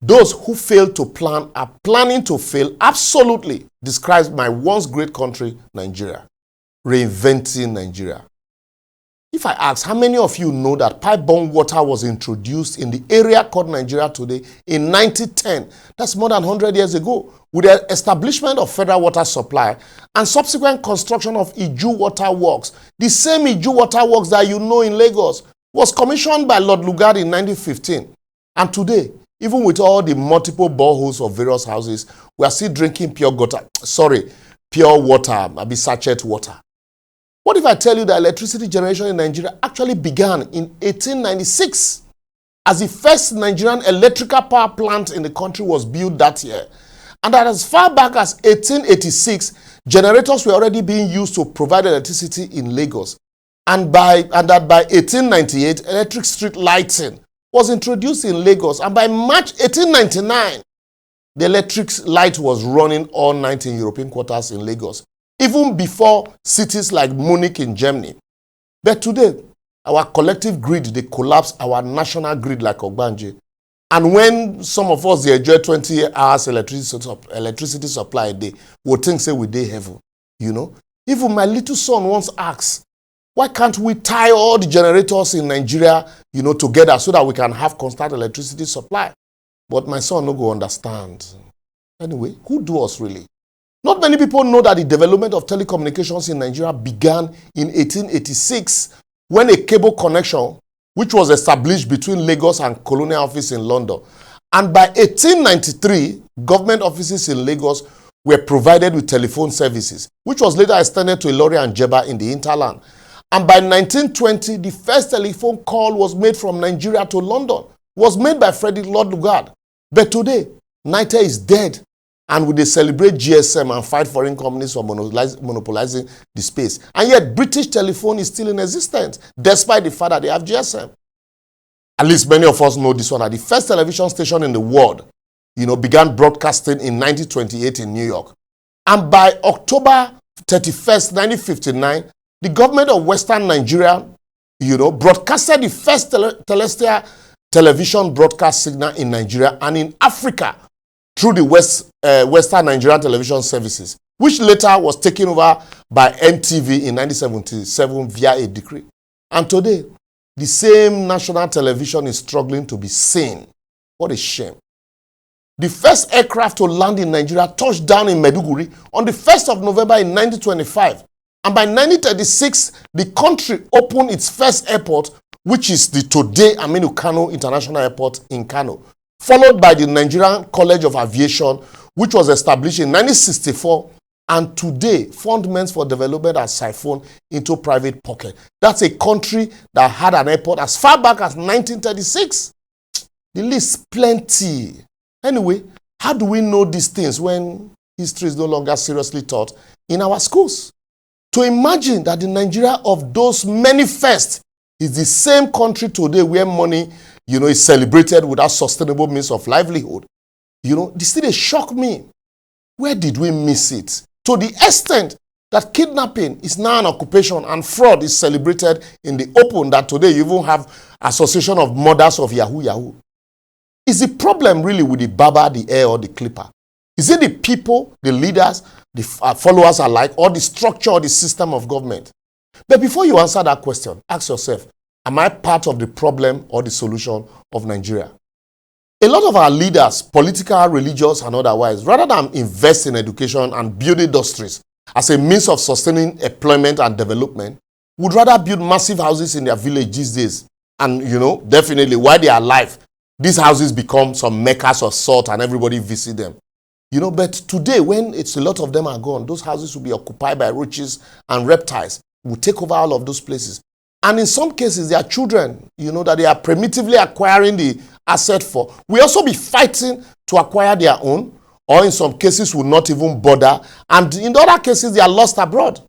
Those who fail to plan are planning to fail absolutely describes my once great country, Nigeria. Reinventing Nigeria. If I ask, how many of you know that pipe-borne water was introduced in the area called Nigeria today in 1910? That's more than 100 years ago, with the establishment of federal water supply and subsequent construction of Iju Water Works. The same Iju Water Works that you know in Lagos was commissioned by Lord Lugard in 1915. And today, even with all the multiple boreholes of various houses, we are still drinking pure water, maybe sachet water. What if I tell you that electricity generation in Nigeria actually began in 1896 as the first Nigerian electrical power plant in the country was built that year? And that as far back as 1886, generators were already being used to provide electricity in Lagos. And that by 1898, electric street lighting was introduced in Lagos. And by March 1899, the electric light was running all night in European quarters in Lagos, even before cities like Munich in Germany. But today, our collective grid, they collapse our national grid like Ogbanje. And when some of us they enjoy 20 hours electricity supply a day, we'll think, say, we day heaven. You know? Even my little son once asked, why can't we tie all the generators in Nigeria, together so that we can have constant electricity supply? But my son no go understand. Anyway, who do us really? Not many people know that the development of telecommunications in Nigeria began in 1886 when a cable connection, which was established between Lagos and Colonial Office in London. And by 1893, government offices in Lagos were provided with telephone services, which was later extended to Ilorin and Jeba in the hinterland. And by 1920, the first telephone call was made from Nigeria to London, was made by Frederick Lord Lugard. But today, NITE is dead. And would they celebrate GSM and fight foreign companies for monopolizing the space? And yet British telephone is still in existence, despite the fact that they have GSM. At least many of us know this one. The first television station in the world, began broadcasting in 1928 in New York. And by October 31st, 1959, the government of Western Nigeria, broadcasted the first terrestrial television broadcast signal in Nigeria and in Africa through the Western Nigerian Television Services, which later was taken over by NTV in 1977 via a decree. And today, the same national television is struggling to be seen. What a shame. The first aircraft to land in Nigeria touched down in Maiduguri on the 1st of November in 1925. And by 1936, the country opened its first airport, which is the today Aminu Kano International Airport in Kano, followed by the Nigerian College of Aviation, which was established in 1964, and today fundaments for development are siphoned into private pocket. That's a country that had an airport as far back as 1936. The list plenty. Anyway, how do we know these things when history is no longer seriously taught in our schools? To imagine that the Nigeria of those many firsts is the same country today where money, is celebrated without sustainable means of livelihood. This still shock me. Where did we miss it? To the extent that kidnapping is now an occupation and fraud is celebrated in the open, that today you even have association of mothers of Yahoo. Is the problem really with the barber, the hair, or the clipper? Is it the people, the leaders, the followers alike, or the structure or the system of government? But before you answer that question, ask yourself, am I part of the problem or the solution of Nigeria? A lot of our leaders, political, religious, and otherwise, rather than invest in education and build industries as a means of sustaining employment and development, would rather build massive houses in their village these days. And, definitely, while they are alive, these houses become some meccas of salt and everybody visit them. But today, when a lot of them are gone, those houses will be occupied by roaches and reptiles. Will take over all of those places. And in some cases, their children, that they are primitively acquiring the asset for, will also be fighting to acquire their own, or in some cases will not even bother. And in other cases, they are lost abroad.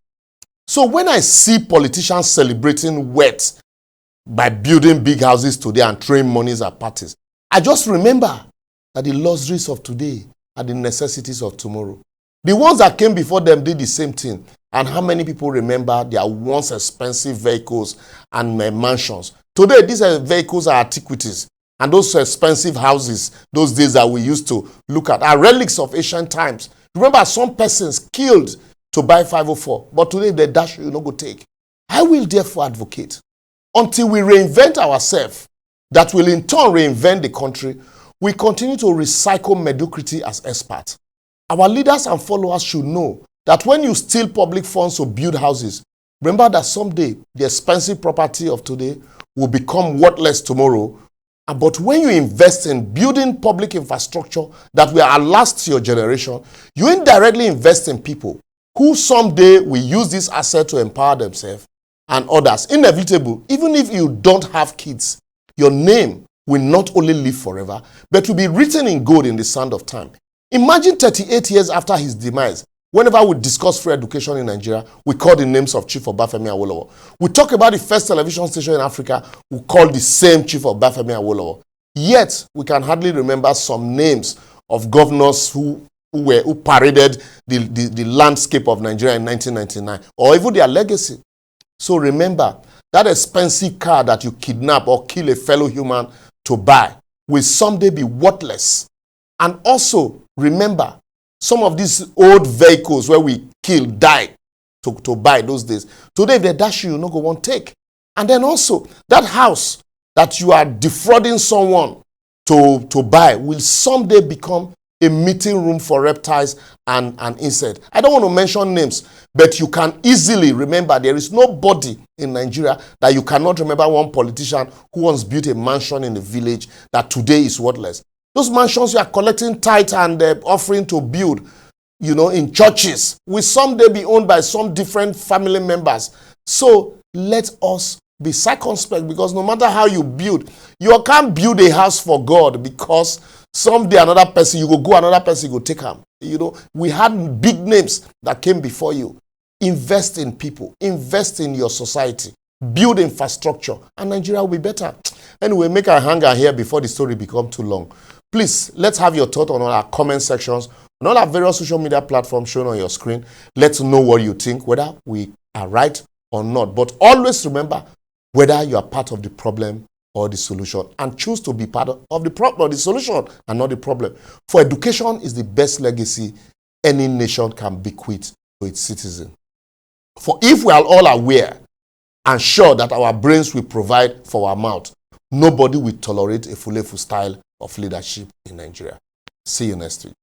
So when I see politicians celebrating wealth by building big houses today and throwing monies at parties, I just remember that the luxuries of today are the necessities of tomorrow. The ones that came before them did the same thing. And how many people remember their once expensive vehicles and mansions? Today, these vehicles are antiquities. And those expensive houses, those days that we used to look at, are relics of ancient times. Remember, some persons killed to buy 504, but today the dash you no go take. I will therefore advocate, until we reinvent ourselves, that will in turn reinvent the country, we continue to recycle mediocrity as experts. Our leaders and followers should know that when you steal public funds to build houses, remember that someday the expensive property of today will become worthless tomorrow. But when you invest in building public infrastructure that will outlast your generation, you indirectly invest in people who someday will use this asset to empower themselves and others. Inevitable, even if you don't have kids, your name will not only live forever, but will be written in gold in the sand of time. Imagine 38 years after his demise, whenever we discuss free education in Nigeria, we call the names of Chief Obafemi Awolowo. We talk about the first television station in Africa, we call the same Chief Obafemi Awolowo. Yet, we can hardly remember some names of governors who paraded the landscape of Nigeria in 1999, or even their legacy. So remember, that expensive car that you kidnap or kill a fellow human to buy will someday be worthless. And also, remember, some of these old vehicles where we kill, die to buy those days. Today, if they dash you, no go want take. And then also, that house that you are defrauding someone to buy will someday become a meeting room for reptiles and insects. I don't want to mention names, but you can easily remember there is nobody in Nigeria that you cannot remember one politician who once built a mansion in a village that today is worthless. Those mansions you are collecting tithe and offering to build, in churches, will someday be owned by some different family members. So let us be circumspect, because no matter how you build, you can't build a house for God, because someday another person, another person go take him. We had big names that came before you. Invest in people, invest in your society, build infrastructure, and Nigeria will be better. Anyway, make a hanger here before the story becomes too long. Please, let's have your thought on our comment sections, on all our various social media platforms shown on your screen. Let's know what you think, whether we are right or not. But always remember whether you are part of the problem or the solution, and choose to be part of the problem or the solution and not the problem. For education is the best legacy any nation can bequeath to its citizens. For if we are all aware and sure that our brains will provide for our mouth, nobody will tolerate a Fulefu style of leadership in Nigeria. See you next week.